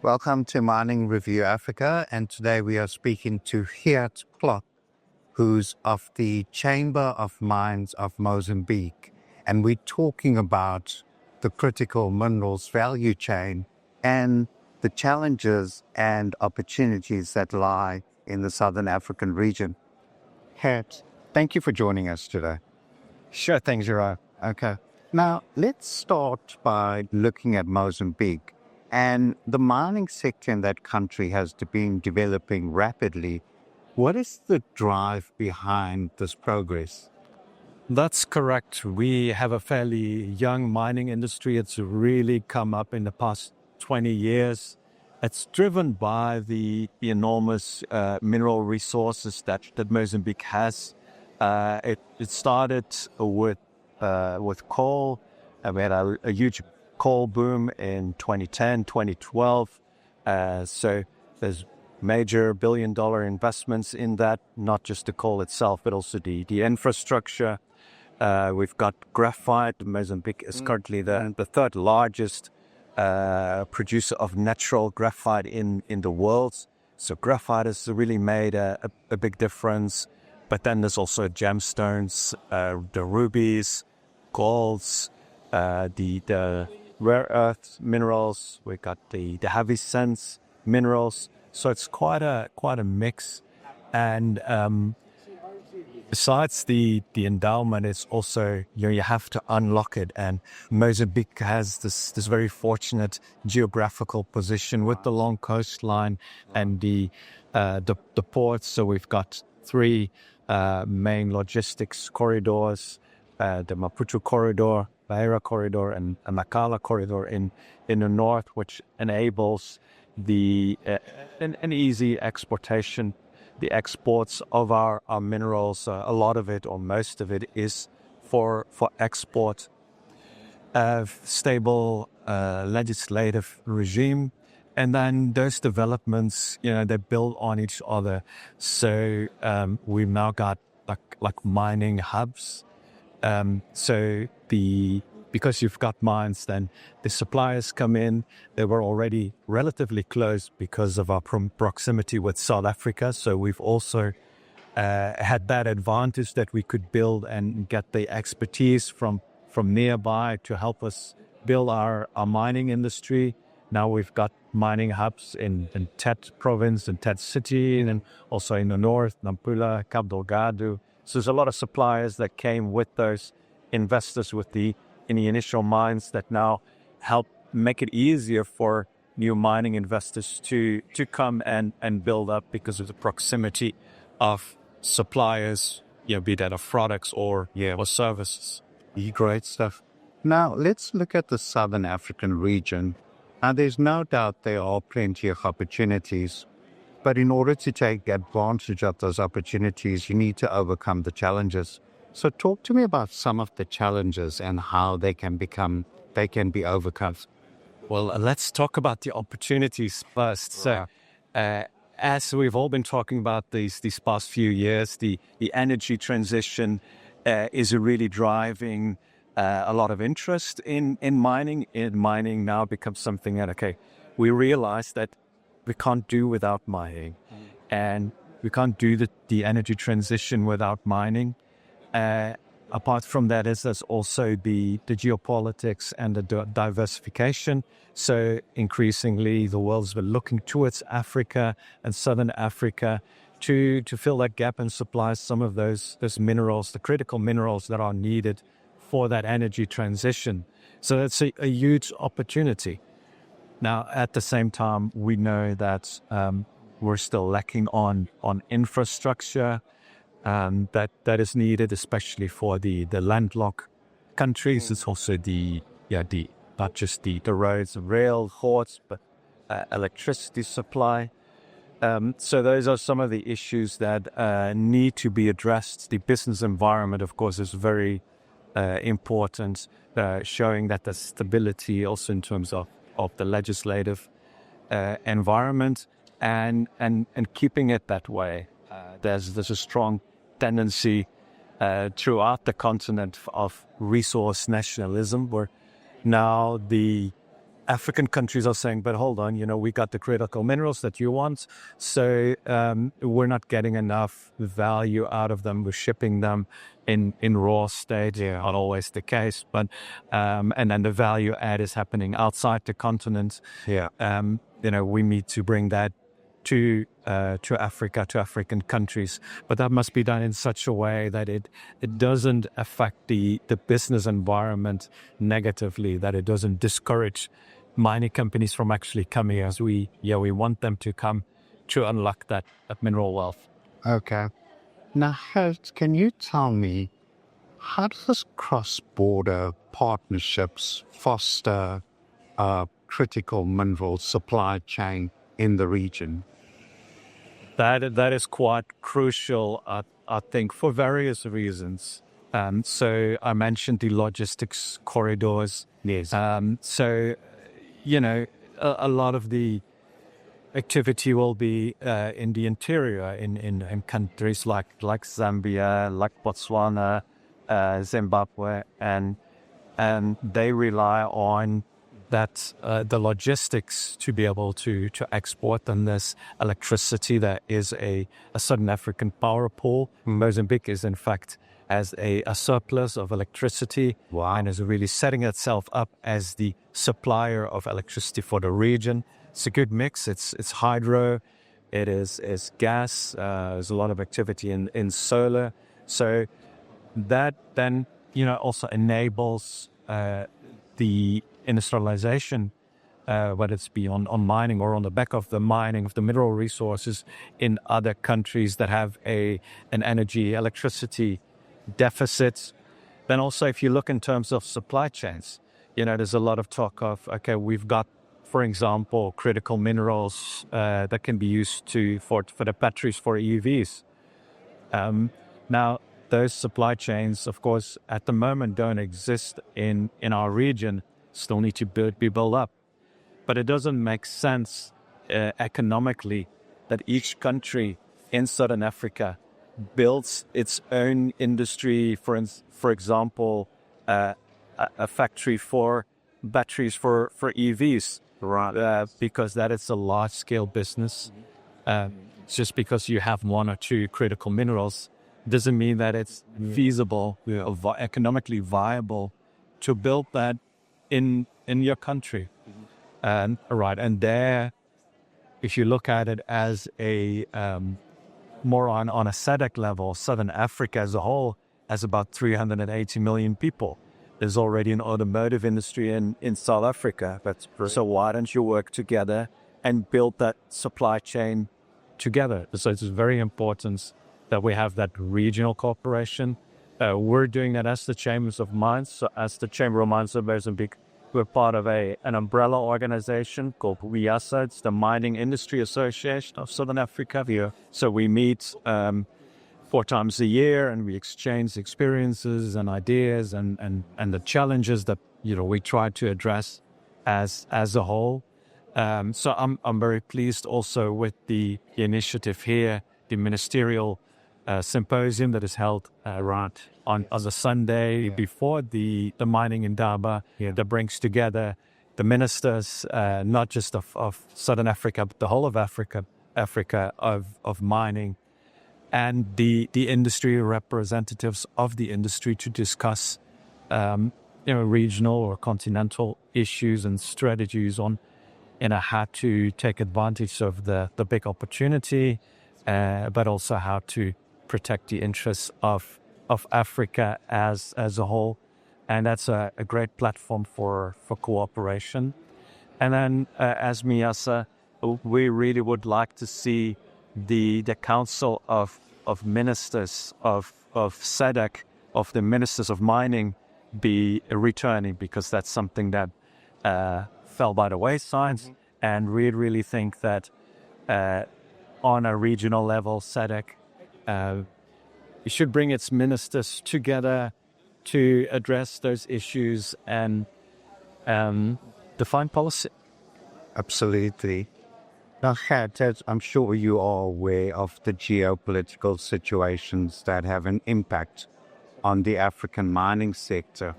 Welcome to Mining Review Africa, and today we are speaking to Geert Klok, who's of the Chamber of Mines of Mozambique, and we're talking about the critical minerals value chain and the challenges and opportunities that lie in the Southern African region. Geert, thank you for joining us today. Sure thing, Gerard. Okay. Now, let's start by looking at Mozambique. And the mining sector in that country has been developing rapidly. What is the drive behind this progress? That's correct. We have a fairly young mining industry. It's really come up in the past 20 years. It's driven by the enormous mineral resources that Mozambique has. It started with coal. We had a huge coal boom in 2010, 2012. So there's major billion-dollar investments in that, not just the coal itself, but also the infrastructure. We've got graphite. Mozambique is currently the third largest producer of natural graphite in the world. So graphite has really made a big difference. But then there's also gemstones, the rubies, golds, the rare earth minerals. We got the heavy sense minerals. So it's quite a mix. And besides the endowment, it's also you have to unlock it. And Mozambique has this very fortunate geographical position with the long coastline and the ports. So we've got three main logistics corridors, the Maputo corridor, Beira corridor, and Nacala corridor in the north, which enables an easy exportation. The exports of our minerals, a lot of it or most of it is for export. Stable legislative regime. And then those developments, they build on each other. So we've now got like mining hubs. Because you've got mines, then the suppliers come in. They were already relatively close because of our proximity with South Africa. So we've also had that advantage that we could build and get the expertise from nearby to help us build our mining industry. Now we've got mining hubs in Tet province and Tet city, and then also in the north, Nampula, Cabo Delgado. So there's a lot of suppliers that came with those investors in the initial mines that now help make it easier for new mining investors to come and build up because of the proximity of suppliers, be that of products or services. Great stuff. Now, let's look at the Southern African region. Now, there's no doubt there are plenty of opportunities, but in order to take advantage of those opportunities, you need to overcome the challenges. So talk to me about some of the challenges and how they can be overcome. Well, let's talk about the opportunities first. So, as we've all been talking about these past few years, the energy transition is really driving a lot of interest in mining. Mining now becomes something that, we realize that we can't do without mining. And we can't do the energy transition without mining. Apart from that, there's also the geopolitics and the diversification. So increasingly, the world's been looking towards Africa and Southern Africa to fill that gap and supply some of those minerals, the critical minerals that are needed for that energy transition. So that's a huge opportunity. Now, at the same time, we know that we're still lacking on infrastructure that is needed, especially for the landlocked countries. It's also not just the roads and rail ports, but electricity supply. So those are some of the issues that need to be addressed. The business environment, of course, is very important, showing that there's stability also in terms of the legislative environment and keeping it that way. There's a strong tendency throughout the continent of resource nationalism, where now the African countries are saying, but hold on, we got the critical minerals that you want, so we're not getting enough value out of them. We're shipping them in raw state. Not always the case, but and then the value add is happening outside the continent. We need to bring that to Africa, to African countries, but that must be done in such a way that it doesn't affect the business environment negatively, that it doesn't discourage mining companies from actually coming, as we want them to come to unlock that mineral wealth. Okay. Now, Geert, can you tell me, how does cross-border partnerships foster a critical mineral supply chain in the region? That is quite crucial, I think, for various reasons. So I mentioned the logistics corridors. Yes. A lot of the activity will be in the interior, in countries like Zambia, like Botswana, Zimbabwe, and they rely on that the logistics to be able to export them. There's electricity that is a Southern African power pool. Mozambique is in fact as a surplus of electricity. Wow. And is really setting itself up as the supplier of electricity for the region. It's a good mix. It's hydro, it is gas. There's a lot of activity in solar. So that then also enables the industrialization, whether it's be on mining or on the back of the mining of the mineral resources in other countries that have an energy, electricity deficit. Then also, if you look in terms of supply chains, there's a lot of talk of, okay, we've got, for example, critical minerals that can be used for the batteries for EVs. Now, those supply chains, of course, at the moment don't exist in our region, still need to be built up. But it doesn't make sense economically that each country in Southern Africa builds its own industry, for example, a factory for batteries for EVs, Right. because that is a large-scale business. Just because you have one or two critical minerals doesn't mean that it's feasible or economically viable to build that in your country. And there, if you look at it as a more on a SADC level, Southern Africa as a whole has about 380 million people. There's already an automotive industry in South Africa. So why don't you work together and build that supply chain together? So it's very important that we have that regional cooperation. We're doing that as the Chambers of Mines. So as the Chamber of Mines of Mozambique, we're part of an umbrella organization called WIASA. It's the Mining Industry Association of Southern Africa. So we meet 4 times a year and we exchange experiences and ideas and the challenges that we try to address as a whole. So I'm very pleased also with the initiative here, the ministerial symposium that is held on the Sunday before the Mining Indaba that brings together the ministers, not just of Southern Africa, but the whole of Africa of mining, and the industry representatives of the industry to discuss regional or continental issues and strategies on how to take advantage of the big opportunity, but also how to protect the interests of Africa as a whole. And that's a great platform for cooperation. And then as MIASA, we really would like to see the Council of Ministers of SADC, of the Ministers of Mining, be returning, because that's something that fell by the wayside. And we really think that on a regional level, SADC it should bring its ministers together to address those issues and define policy. Absolutely. Now, Geert, I'm sure you are aware of the geopolitical situations that have an impact on the African mining sector.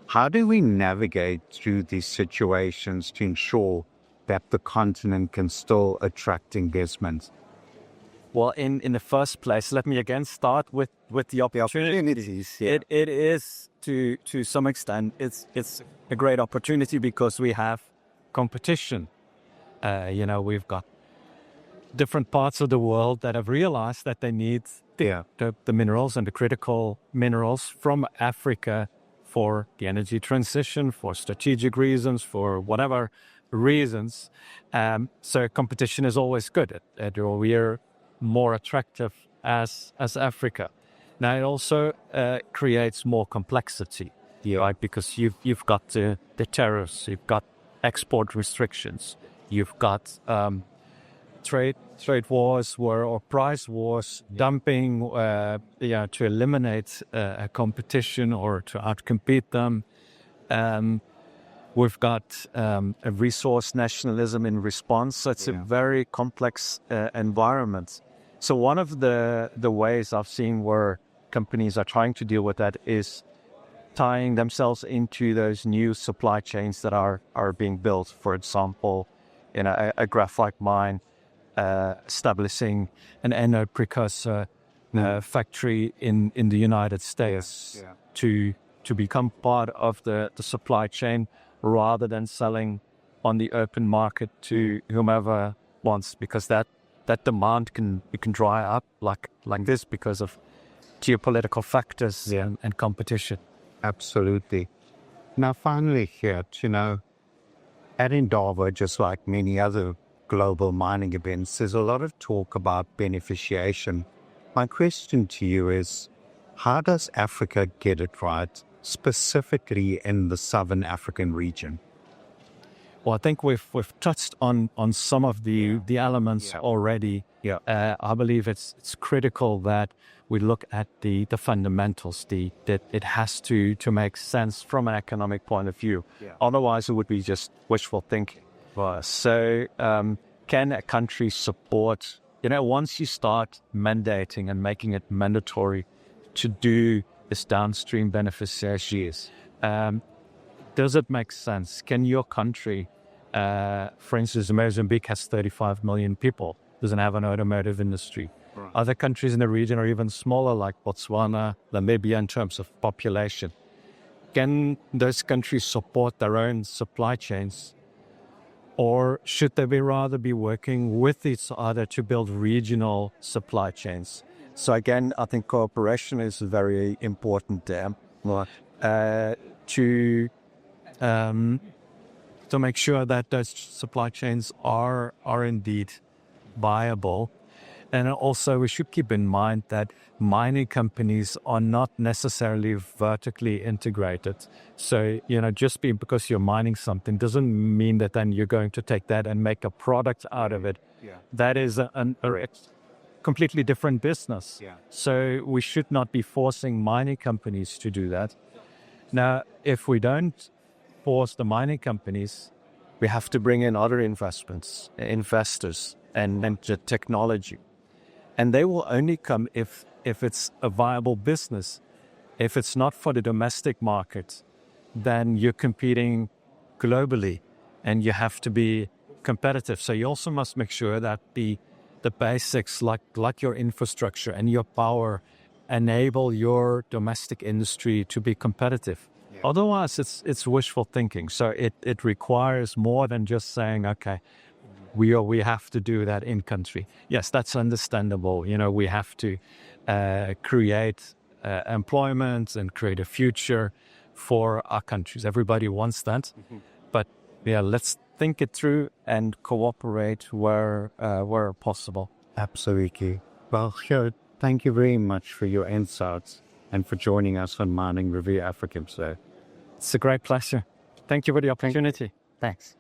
How do we navigate through these situations to ensure that the continent can still attract investment? Well, in the first place, let me again start with the opportunities. Yeah. It is to some extent it's a great opportunity because we have competition. We've got different parts of the world that have realized that they need the minerals and the critical minerals from Africa for the energy transition, for strategic reasons, for whatever reasons. So competition is always good. We're more attractive as Africa. Now it also creates more complexity, right? Because you've got the tariffs, you've got export restrictions, you've got trade wars or price wars, dumping, to eliminate a competition or to outcompete them. We've got a resource nationalism in response. So it's a very complex environment. So one of the ways I've seen where companies are trying to deal with that is tying themselves into those new supply chains that are being built. For example, a graphite mine, establishing an anode precursor factory in the United States to become part of the supply chain rather than selling on the open market to whomever wants, because that demand can dry up like this because of geopolitical factors and competition. Absolutely. Now, finally, Geert, at Indaba, just like many other global mining events, there's a lot of talk about beneficiation. My question to you is, how does Africa get it right, specifically in the Southern African region? Well, I think we've touched on some of the elements already. I believe it's critical that we look at the fundamentals. That it has to make sense from an economic point of view. Otherwise, it would be just wishful thinking. So, can a country support? Once you start mandating and making it mandatory to do this downstream beneficiaries, does it make sense? Can your country, for instance, Mozambique has 35 million people, doesn't have an automotive industry. Right. Other countries in the region are even smaller, like Botswana, Namibia, in terms of population. Can those countries support their own supply chains? Or should they rather be working with each other to build regional supply chains? So again, I think cooperation is very important there. Right. To make sure that those supply chains are indeed viable. And also we should keep in mind that mining companies are not necessarily vertically integrated. So, just because you're mining something doesn't mean that then you're going to take that and make a product out of it. That is a completely different business. So we should not be forcing mining companies to do that. Now, if we don't force the mining companies, we have to bring in other investors and the technology. And they will only come if it's a viable business. If it's not for the domestic market, then you're competing globally and you have to be competitive. So you also must make sure that the basics like your infrastructure and your power enable your domestic industry to be competitive. Otherwise, it's wishful thinking. So it requires more than just saying, okay, we have to do that in country. Yes, that's understandable. We have to create employment and create a future for our countries. Everybody wants that. But let's think it through and cooperate where possible. Absolutely. Well, Geert, thank you very much for your insights and for joining us on Mining Review Africa. So it's a great pleasure. Thank you for the opportunity. Thanks.